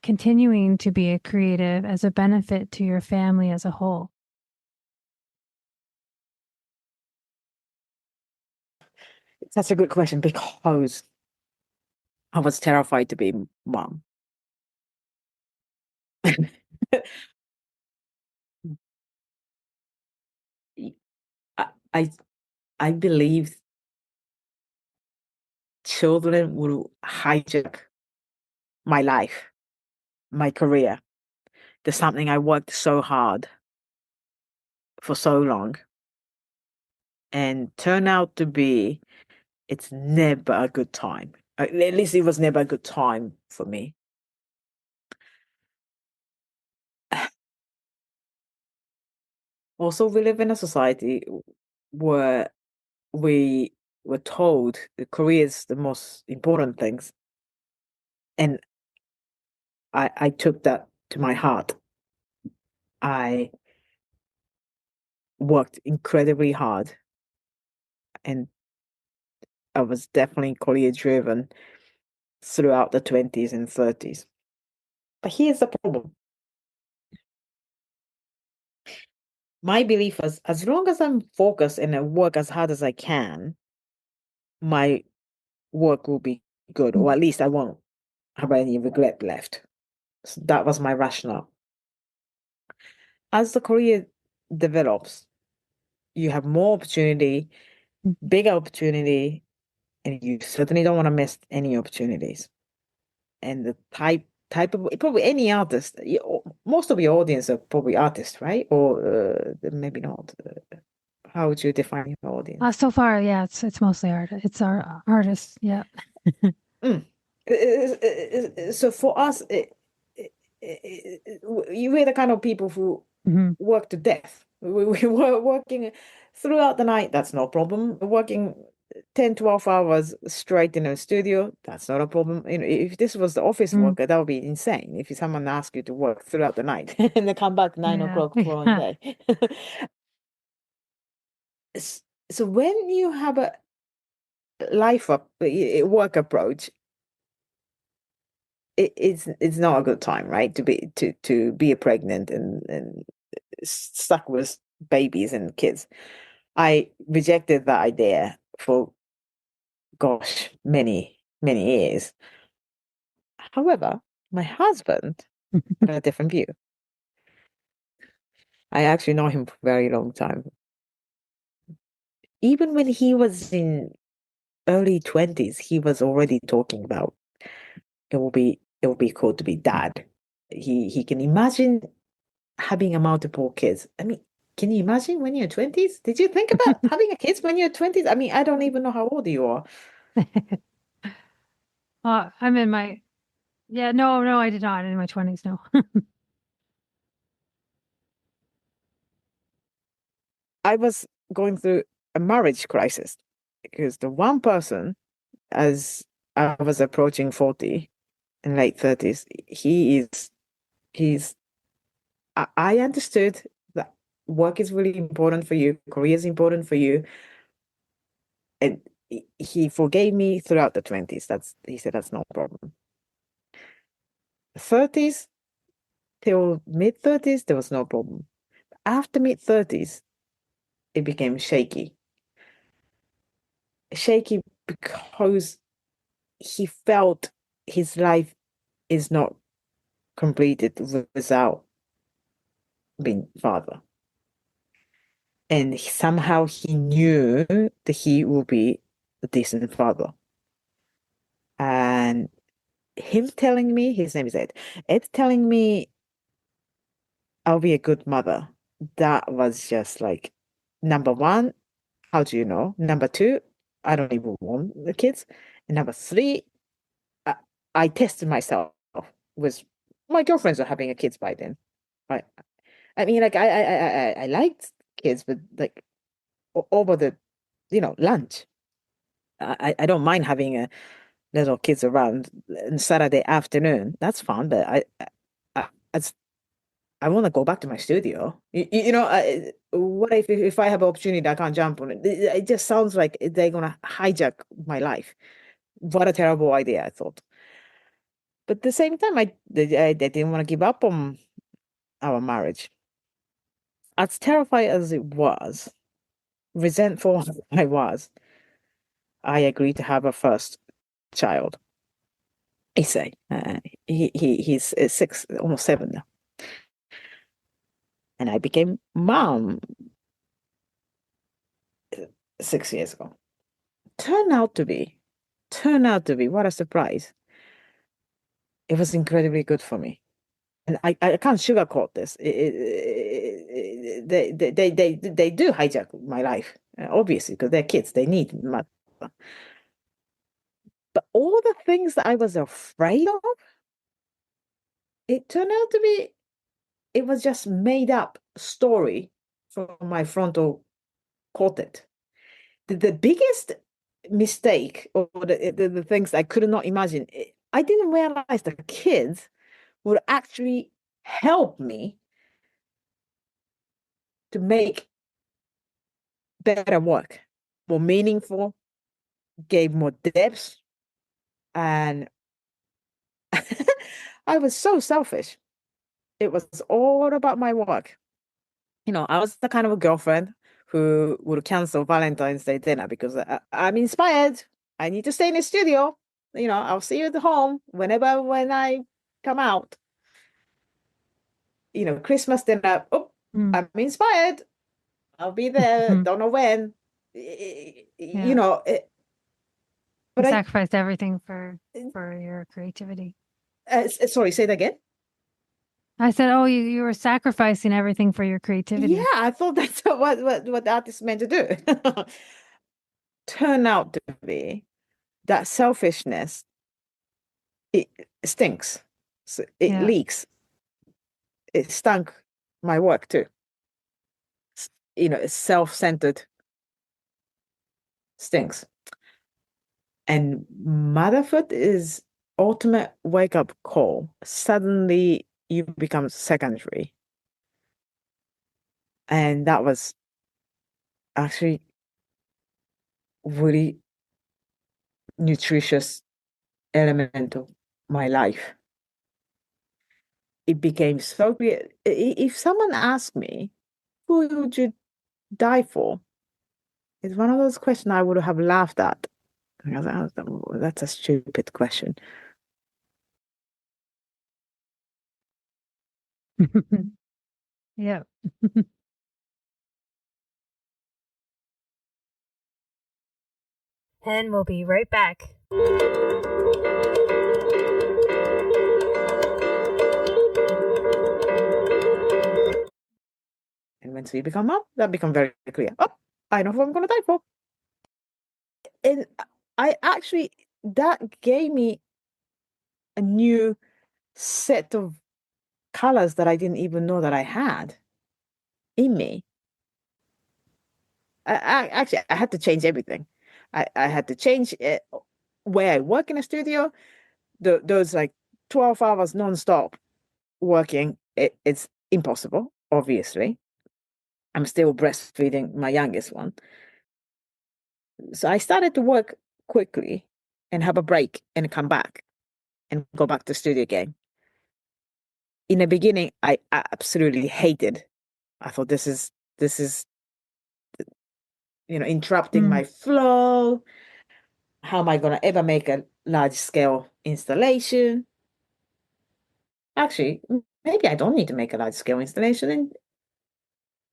S1: continuing to be a creative as a benefit to your family as a whole?
S2: That's a good question because I was terrified to be mom. I, I I believe children will hijack my life, my career. There's something I worked so hard for so long and turn out to be it's never a good time. At least it was never a good time for me. Also, we live in a society where we were told that career is the most important things, and I took that to my heart. I worked incredibly hard, and I was definitely career driven throughout the 20s and 30s. But here's the problem. My belief is as long as I'm focused and I work as hard as I can, my work will be good, or at least I won't have any regret left. So that was my rationale. As the career develops, you have more opportunity, bigger opportunity, and you certainly don't want to miss any opportunities. And the type of probably any artist, most of your audience are probably artists, right? Or maybe not. How would you define your audience?
S1: So far, yeah, it's mostly art. It's our artists. Yeah.
S2: Mm. So for us, you were the kind of people who
S1: Hmm.
S2: work to death. We were working throughout the night, that's no problem. Working 10, 12 hours straight in a studio, that's not a problem. You know, if this was the office
S1: Mm.
S2: worker, that would be insane. If someone asked you to work throughout the night and then come back 9
S1: Yeah.
S2: o'clock following day. So when you have a work approach, it's not a good time, right? To be a pregnant and stuck with babies and kids. I rejected that idea for gosh, many years. However, my husband had a different view. I actually know him for a very long time. Even when he was in early 20s, he was already talking about it will be cool to be dad. He can imagine having a multiple kids. I mean, can you imagine when you're 20s? Did you think about having a kids when you're 20s? I mean, I don't even know how old you are.
S1: I'm in my, yeah, no, no, I did not in my 20s. No.
S2: I was going through a marriage crisis because the one person, as I was approaching 40 in late 30s, he's, I understood that work is really important for you, career is important for you. And he forgave me throughout the 20s. He said, that's no problem. 30s till mid 30s, there was no problem. After mid 30s, it became shaky. Shaky because he felt his life is not completed without being father. And somehow he knew that he will be a decent father. And him telling me, his name is Ed telling me I'll be a good mother. That was just like, number one, how do you know? Number two, I don't even want the kids. And number three, I, I tested myself with my girlfriends are having a kids by then. Right. I mean, like I liked kids, but like over the, lunch. I don't mind having a little kids around on Saturday afternoon. That's fun, but I as I want to go back to my studio. What if I have an opportunity that I can't jump on it? It just sounds like they're gonna hijack my life. What a terrible idea, I thought. But at the same time, I didn't want to give up on our marriage. As terrified as it was, resentful as I was, I agreed to have a first child. I say, he's 6, almost 7 now, and I became mom 6 years ago. Turned out to be, turned out to be, what a surprise. It was incredibly good for me. And I can't sugarcoat this. They do hijack my life, obviously, because they're kids. They need my, but all the things that I was afraid of, it turned out to be, it was just made up story from my frontal cortex. The biggest mistake or the things I could not imagine, I didn't realize the kids would actually help me to make better work, more meaningful, gave more depth. And I was so selfish. It was all about my work. I was the kind of a girlfriend who would cancel Valentine's Day dinner because I'm inspired. I need to stay in the studio. I'll see you at home when I come out. Christmas dinner. Oh,
S1: Mm.
S2: I'm inspired. I'll be there.
S1: Mhm.
S2: Don't know when.
S1: Yeah. You
S2: But I,
S1: sacrificed everything for your creativity.
S2: sorry, say that again.
S1: I said, "Oh, you were sacrificing everything for your
S2: Yeah,
S1: creativity."
S2: I thought that's what the artist meant to do. Turn out to be that selfishness, it stinks. So it
S1: Yeah.
S2: leaks. It stunk my work too. It's self-centered, stinks. And motherhood is ultimate wake-up call. Suddenly you become secondary. And that was actually really nutritious element of my life. It became so clear. If someone asked me, who would you die for? It's one of those questions I would have laughed at. I was like, "Oh, that's a stupid question."
S1: Yeah. And we'll be right back.
S2: And once we become mom, that become very clear. Oh, I know who I'm going to die for. And I actually, that gave me a new set of colors that I didn't even know that I had in me. I had to change everything. I had to change where I work in a studio. Those like 12 hours nonstop working, it's impossible, obviously. I'm still breastfeeding my youngest one. So I started to work quickly and have a break and come back and go back to studio again. In the beginning, I absolutely hated. I thought this is interrupting
S1: Mm.
S2: my flow. How am I gonna ever make a large scale installation? Actually, maybe I don't need to make a large scale installation. And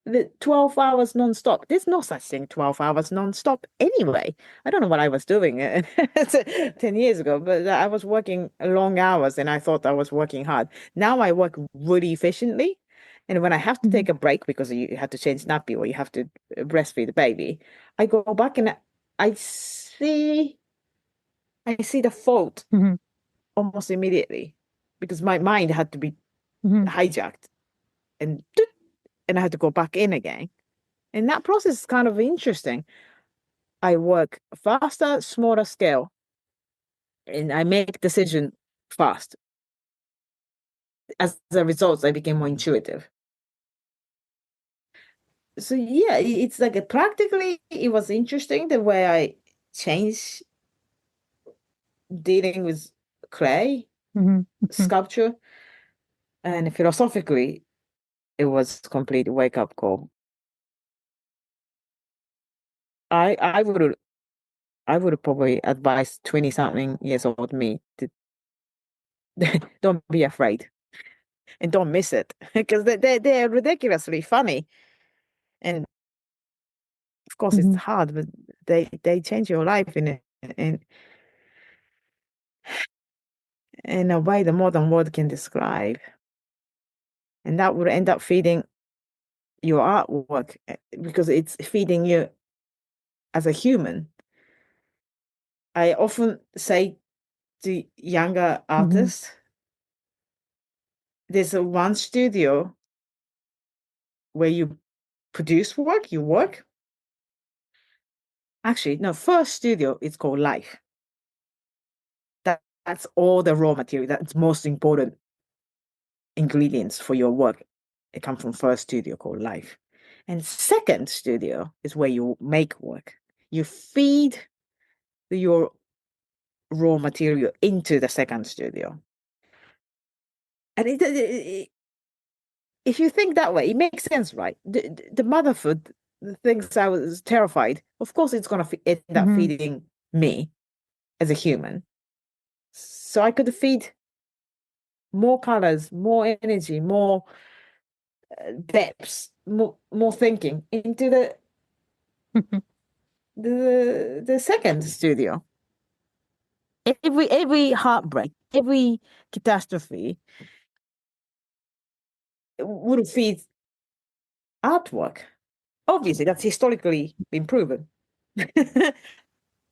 S2: the 12 hours non-stop. There's no such thing, 12 hours non-stop anyway. I don't know what I was doing 10 years ago, but I was working long hours and I thought I was working hard. Now I work really efficiently. And when I have to
S1: Mhm.
S2: take a break because you have to change nappy or you have to breastfeed the baby, I go back and I see I see the fault
S1: Mhm.
S2: almost immediately because my mind had to be
S1: Mhm.
S2: hijacked and I had to go back in again. And that process is kind of interesting. I work faster, smaller scale, and I make decision fast. as a result, I became more intuitive. So yeah, it's like practically it was interesting the way I changed dealing with clay
S1: Hmm. Hmm.
S2: sculpture, and philosophically it was complete wake up call. I would probably advise 20 something years old me to don't be afraid and don't miss it because they're ridiculously funny, and of course it's
S1: Hmm.
S2: hard, but they change your life in in a way the modern world can describe, and that would end up feeding your artwork because it's feeding you as a human. I often say to younger
S1: Hmm.
S2: artists, there's a one studio where you produce work, you work. Actually, no, first studio is called life. That's all the raw material. That's most important ingredients for your work. It comes from first studio called life. And second studio is where you make work. You feed your raw material into the second studio. And if you think that way, it makes sense, right? The motherhood, the things I was terrified, of course, it's going to end up
S1: Hmm.
S2: feeding me as a human. So I could feed more colors, more energy, more depths, more thinking into the second studio. Every heartbreak, every catastrophe would feed artwork. Obviously, that's historically been proven.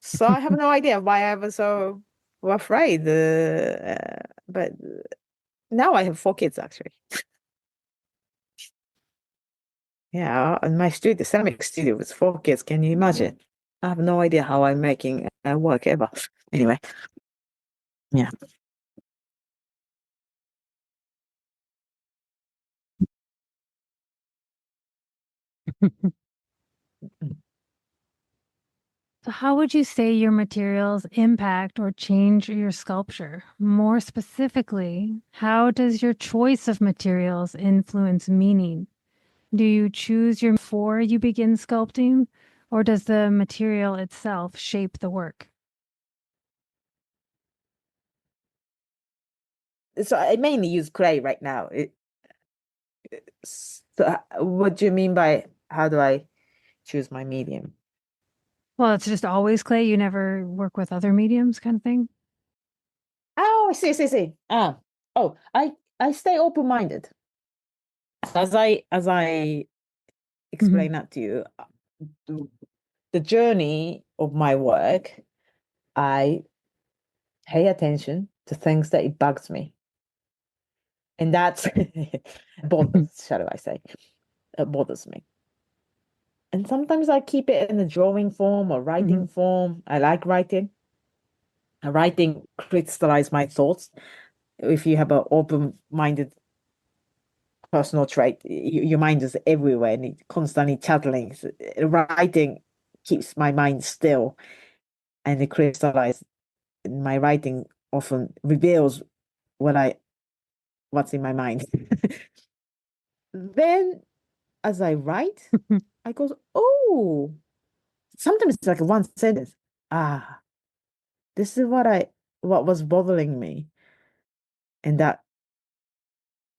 S2: So I have no idea why I was so afraid. But now I have four kids actually. Yeah, and my studio, ceramic studio with four kids. Can you imagine? I have no idea how I'm making work ever. Anyway, yeah.
S1: So, how would you say your materials impact or change your sculpture? More specifically, how does your choice of materials influence meaning? Do you choose your before you begin sculpting, or does the material itself shape the work?
S2: So I mainly use clay right now. So what do you mean by how do I choose my medium?
S1: Well, it's just always clay. You never work with other mediums, kind of thing.
S2: Oh, I see, I see, I see. Oh, I stay open-minded. As I
S1: Hmm.
S2: explain that to you, the the journey of my work, I pay attention to things that it bugs me. And that's bothers, shall I say, it bothers me. And sometimes I keep it in a drawing form or
S1: Hmm.
S2: writing form. I like writing. Writing crystallize my thoughts. If you have an open-minded personal trait, your mind is everywhere and it's constantly chattering. So, writing keeps my mind still and it crystallizes. My writing often reveals what I what's in my mind. Then as I write, I go, oh, sometimes it's like one sentence. Ah, this is what was bothering me. And that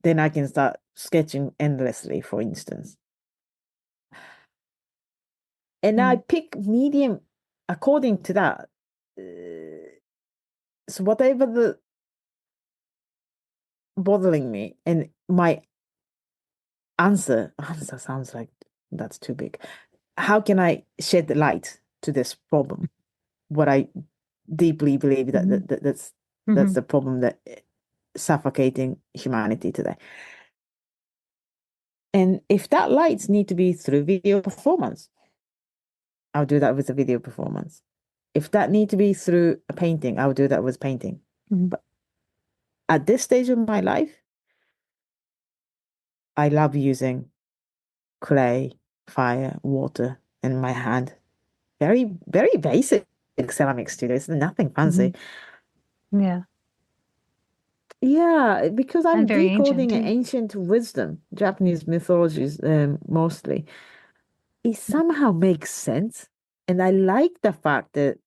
S2: then I can start sketching endlessly, for instance. And I pick medium according to that. So whatever the bothering me and my answer sounds like that's too big. How can I shed the light to this problem? What I deeply believe
S1: Hmm.
S2: that's
S1: Hmm.
S2: the problem that suffocating humanity today. And if that lights need to be through video performance, I'll do that with a video performance. If that need to be through a painting, I'll do that with painting.
S1: Hmm.
S2: But at this stage of my life, I love using clay, fire, water in my hand. Very, very basic ceramic studio. It's nothing
S1: Hmm.
S2: fancy.
S1: Yeah.
S2: Yeah, because
S1: And
S2: I'm
S1: very ancient
S2: decoding an
S1: too.
S2: ancient wisdom, Japanese mythologies, mostly. It somehow makes sense. And I like the fact that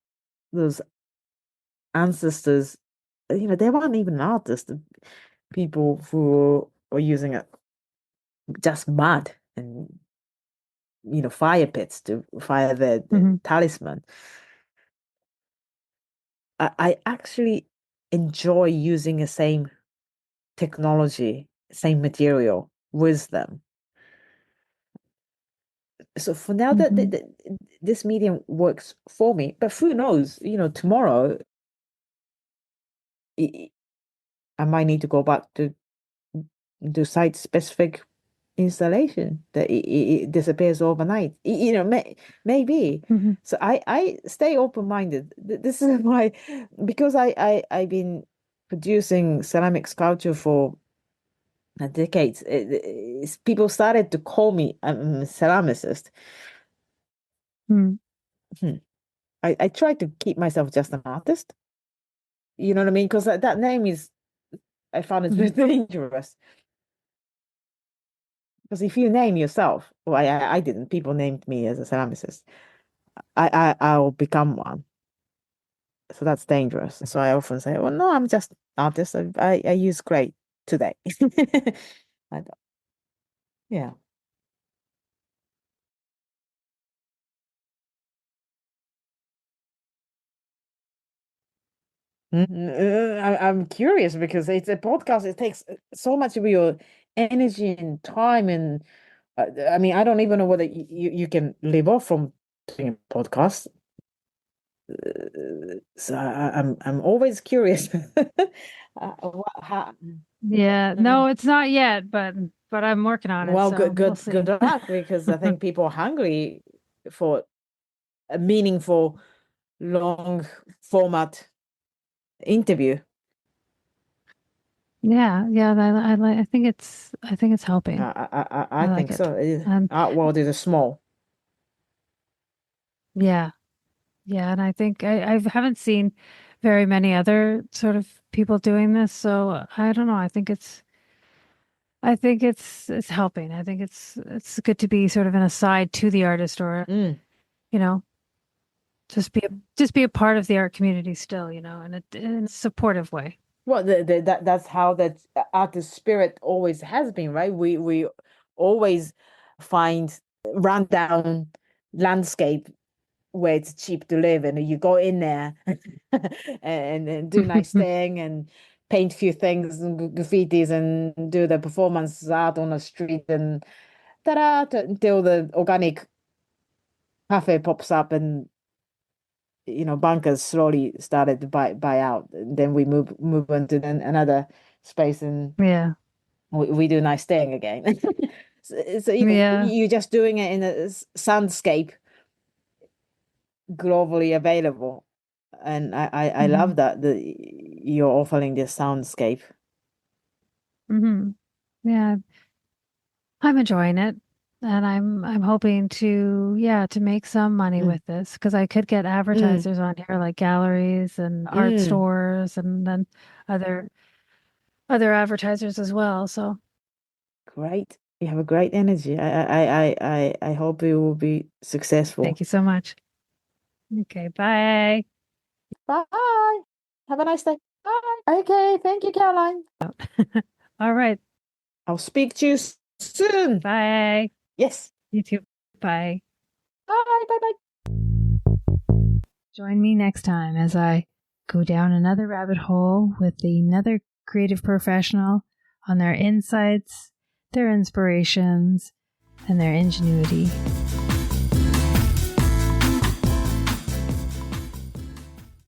S2: those ancestors, they weren't even artists, the people who were using it, just mud and, fire pits to fire the
S1: Hmm.
S2: talisman. I actually enjoy using the same technology, same material with them. So for now that
S1: Hmm.
S2: this medium works for me, but who knows, tomorrow I I might need to go back to do site-specific installation that it disappears overnight. Maybe.
S1: Hmm.
S2: So I stay open-minded. This is why, because I've been producing ceramic sculpture for decades. People started to call me a ceramicist.
S1: Hmm.
S2: Hmm. I try to keep myself just an artist. You know what I mean? Because that name is, I found it very
S1: Hmm.
S2: dangerous. Because if you name yourself, well, I didn't. People named me as a ceramicist. I'll become one. So that's dangerous. So I often say, well, no, I'm just artist. I use clay today. I don't, yeah. I'm curious because it's a podcast. It takes so much of your energy and time, and I mean, I don't even know whether you can live off from doing a podcast. So I'm always curious. How,
S1: Yeah.
S2: mm.
S1: No, it's not yet, but I'm working on it,
S2: Well,
S1: so we'll
S2: good
S1: see.
S2: luck because I think people are hungry for a meaningful, long format interview.
S1: Yeah, yeah, I like I think it's helping.
S2: I
S1: I like
S2: think
S1: it.
S2: so.
S1: And
S2: Art world is a small.
S1: yeah, yeah, and I think I haven't seen very many other sort of people doing this, so I don't know. I think it's helping. I think it's good to be sort of an aside to the artist or,
S2: Mm.
S1: you know, just be a part of the art community still, in a supportive way.
S2: Well, that's how that artist spirit always has been, right? We always find rundown landscape where it's cheap to live, and you go in there and do nice thing and paint few things and graffitis and do the performance art on the street and ta-da until the organic cafe pops up and bankers slowly started to buy out. And then we move on to then another space and
S1: Yeah.
S2: we do nice thing again. So,
S1: Yeah.
S2: you're just doing it in a soundscape globally available. And I
S1: Hmm.
S2: love that you're offering this soundscape.
S1: Hmm. Yeah, I'm enjoying it. And I'm hoping to, yeah, to make some money
S2: Mm,
S1: with this because I could get
S2: mm,
S1: advertisers on here like galleries and art
S2: mm.
S1: stores and then other other advertisers as well. So
S2: Great. You have a great energy. I hope you will be
S1: thank
S2: successful.
S1: you so much. Okay, bye.
S2: Bye. Have a nice day. Bye. Okay, thank you, Caroline.
S1: All right.
S2: I'll speak to you soon.
S1: Bye.
S2: Yes.
S1: You too. Bye.
S2: Bye. Bye. Bye.
S1: Join me next time as I go down another rabbit hole with another creative professional on their insights, their inspirations, and their ingenuity.